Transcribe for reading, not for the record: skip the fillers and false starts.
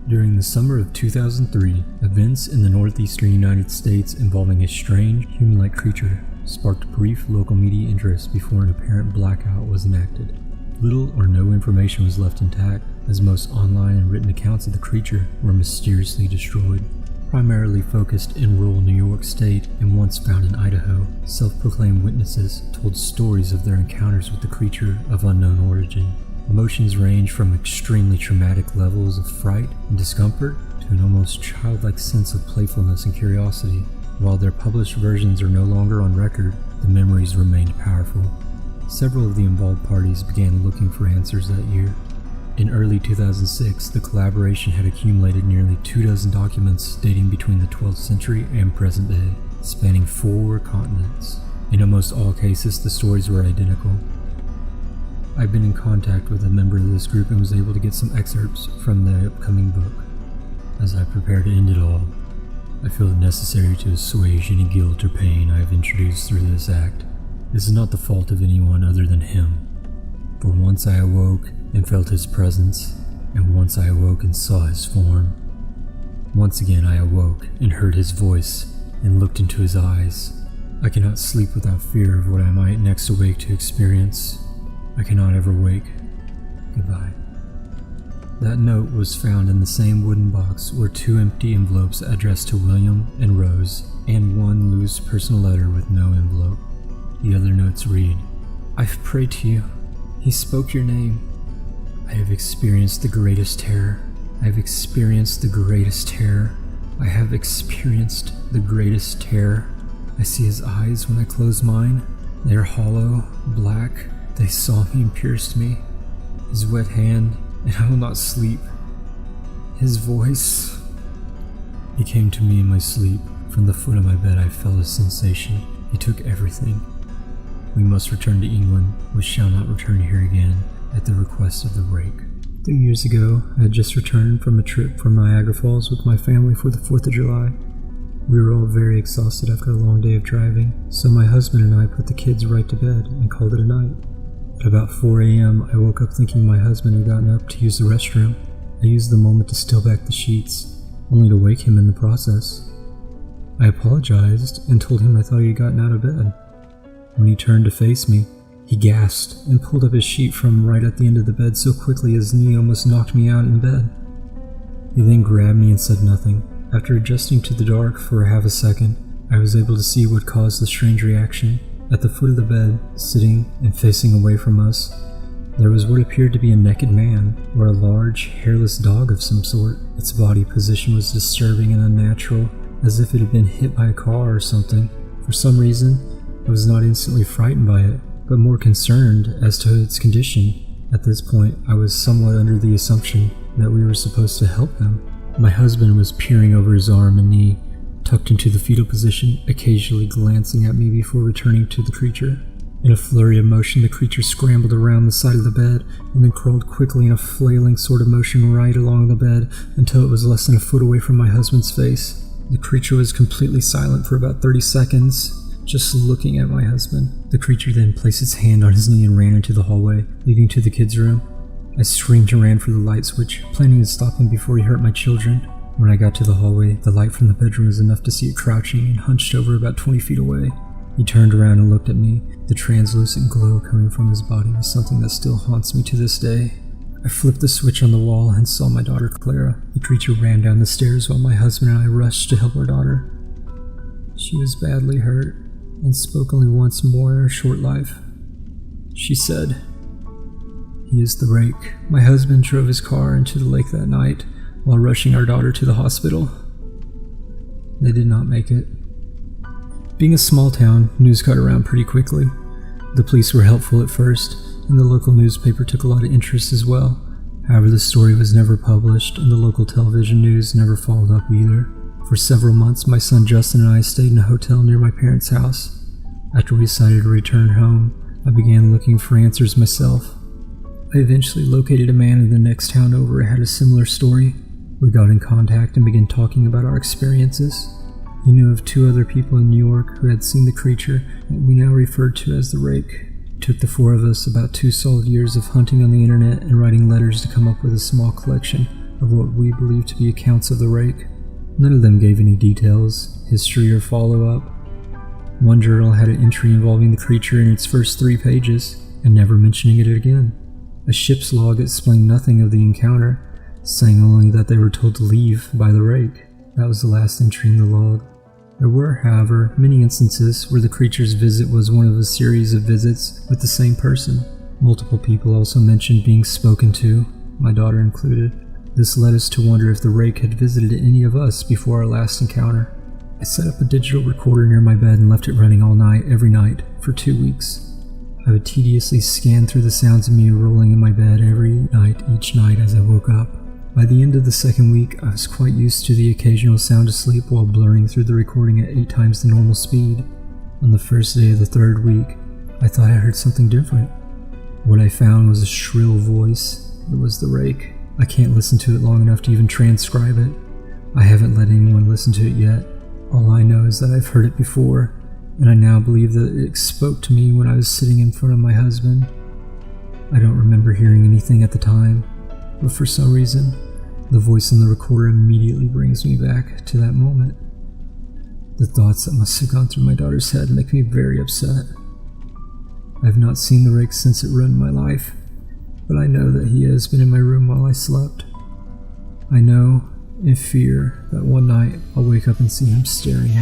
During the summer of 2003, events in the northeastern United States involving a strange, human-like creature sparked brief local media interest before an apparent blackout was enacted. Little or no information was left intact, as most online and written accounts of the creature were mysteriously destroyed. Primarily focused in rural New York State and once found in Idaho, self-proclaimed witnesses told stories of their encounters with the creature of unknown origin. Emotions range from extremely traumatic levels of fright and discomfort to an almost childlike sense of playfulness and curiosity. While their published versions are no longer on record, the memories remained powerful. Several of the involved parties began looking for answers that year. In early 2006, the collaboration had accumulated nearly 24 documents dating between the 12th century and present day, spanning 4 continents. In almost all cases, the stories were identical. I've been in contact with a member of this group and was able to get some excerpts from the upcoming book. As I prepare to end it all, I feel it necessary to assuage any guilt or pain I have introduced through this act. This is not the fault of anyone other than him. For once I awoke and felt his presence, and once I awoke and saw his form. Once again I awoke and heard his voice and looked into his eyes. I cannot sleep without fear of what I might next awake to experience. I cannot ever wake. Goodbye. That note was found in the same wooden box where 2 empty envelopes addressed to William and Rose, and 1 loose personal letter with no envelope. The other notes read, "I've prayed to you. He spoke your name. I have experienced the greatest terror. I have experienced the greatest terror. I have experienced the greatest terror. I see his eyes when I close mine. They are hollow, black. They saw me and pierced me. His wet hand, and I will not sleep. His voice." He came to me in my sleep. From the foot of my bed I felt a sensation. He took everything. We must return to England. We shall not return here again, at the request of the Rake. 3 years ago, I had just returned from a trip from Niagara Falls with my family for the 4th of July. We were all very exhausted after a long day of driving, so my husband and I put the kids right to bed and called it a night. At about 4 a.m., I woke up thinking my husband had gotten up to use the restroom. I used the moment to steal back the sheets, only to wake him in the process. I apologized and told him I thought he had gotten out of bed. When he turned to face me, he gasped and pulled up his sheet from right at the end of the bed so quickly his knee almost knocked me out in bed. He then grabbed me and said nothing. After adjusting to the dark for half a second, I was able to see what caused the strange reaction. At the foot of the bed, sitting and facing away from us, there was what appeared to be a naked man, or a large, hairless dog of some sort. Its body position was disturbing and unnatural, as if it had been hit by a car or something. For some reason, I was not instantly frightened by it, but more concerned as to its condition. At this point, I was somewhat under the assumption that we were supposed to help him. My husband was peering over his arm and knee, tucked into the fetal position, occasionally glancing at me before returning to the creature. In a flurry of motion, the creature scrambled around the side of the bed and then crawled quickly in a flailing sort of motion right along the bed until it was less than a foot away from my husband's face. The creature was completely silent for about 30 seconds, just looking at my husband. The creature then placed its hand on his knee and ran into the hallway, leading to the kids' room. I screamed and ran for the light switch, planning to stop him before he hurt my children. When I got to the hallway, the light from the bedroom was enough to see it crouching and hunched over about 20 feet away. He turned around and looked at me. The translucent glow coming from his body was something that still haunts me to this day. I flipped the switch on the wall and saw my daughter Clara. The creature ran down the stairs while my husband and I rushed to help our daughter. She was badly hurt and spoke only once more in her short life. She said, "He is the Rake." My husband drove his car into the lake that night while rushing our daughter to the hospital. They did not make it. Being a small town, news got around pretty quickly. The police were helpful at first, and the local newspaper took a lot of interest as well. However, the story was never published, and the local television news never followed up either. For several months, my son Justin and I stayed in a hotel near my parents' house. After we decided to return home, I began looking for answers myself. I eventually located a man in the next town over who had a similar story. We got in contact and began talking about our experiences. He knew of 2 other people in New York who had seen the creature that we now referred to as the Rake. It took the 4 of us about 2 solid years of hunting on the internet and writing letters to come up with a small collection of what we believe to be accounts of the rake. None of them gave any details, history, or follow-up. One journal had an entry involving the creature in its first 3 pages, and never mentioning it again. A ship's log explained nothing of the encounter, saying only that they were told to leave by the rake. That was the last entry in the log. There were, however, many instances where the creature's visit was one of a series of visits with the same person. Multiple people also mentioned being spoken to, my daughter included. This led us to wonder if the rake had visited any of us before our last encounter. I set up a digital recorder near my bed and left it running all night, every night, for 2 weeks. I would tediously scan through the sounds of me rolling in my bed every night, each night as I woke up. By the end of the 2nd week, I was quite used to the occasional sound of sleep while blurring through the recording at 8 times the normal speed. On the first day of the 3rd week, I thought I heard something different. What I found was a shrill voice. It was the rake. I can't listen to it long enough to even transcribe it. I haven't let anyone listen to it yet. All I know is that I've heard it before, and I now believe that it spoke to me when I was sitting in front of my husband. I don't remember hearing anything at the time, but for some reason, the voice in the recorder immediately brings me back to that moment. The thoughts that must have gone through my daughter's head make me very upset. I have not seen the rake since it ruined my life, but I know that he has been in my room while I slept. I know, in fear, that one night I'll wake up and see him staring at me.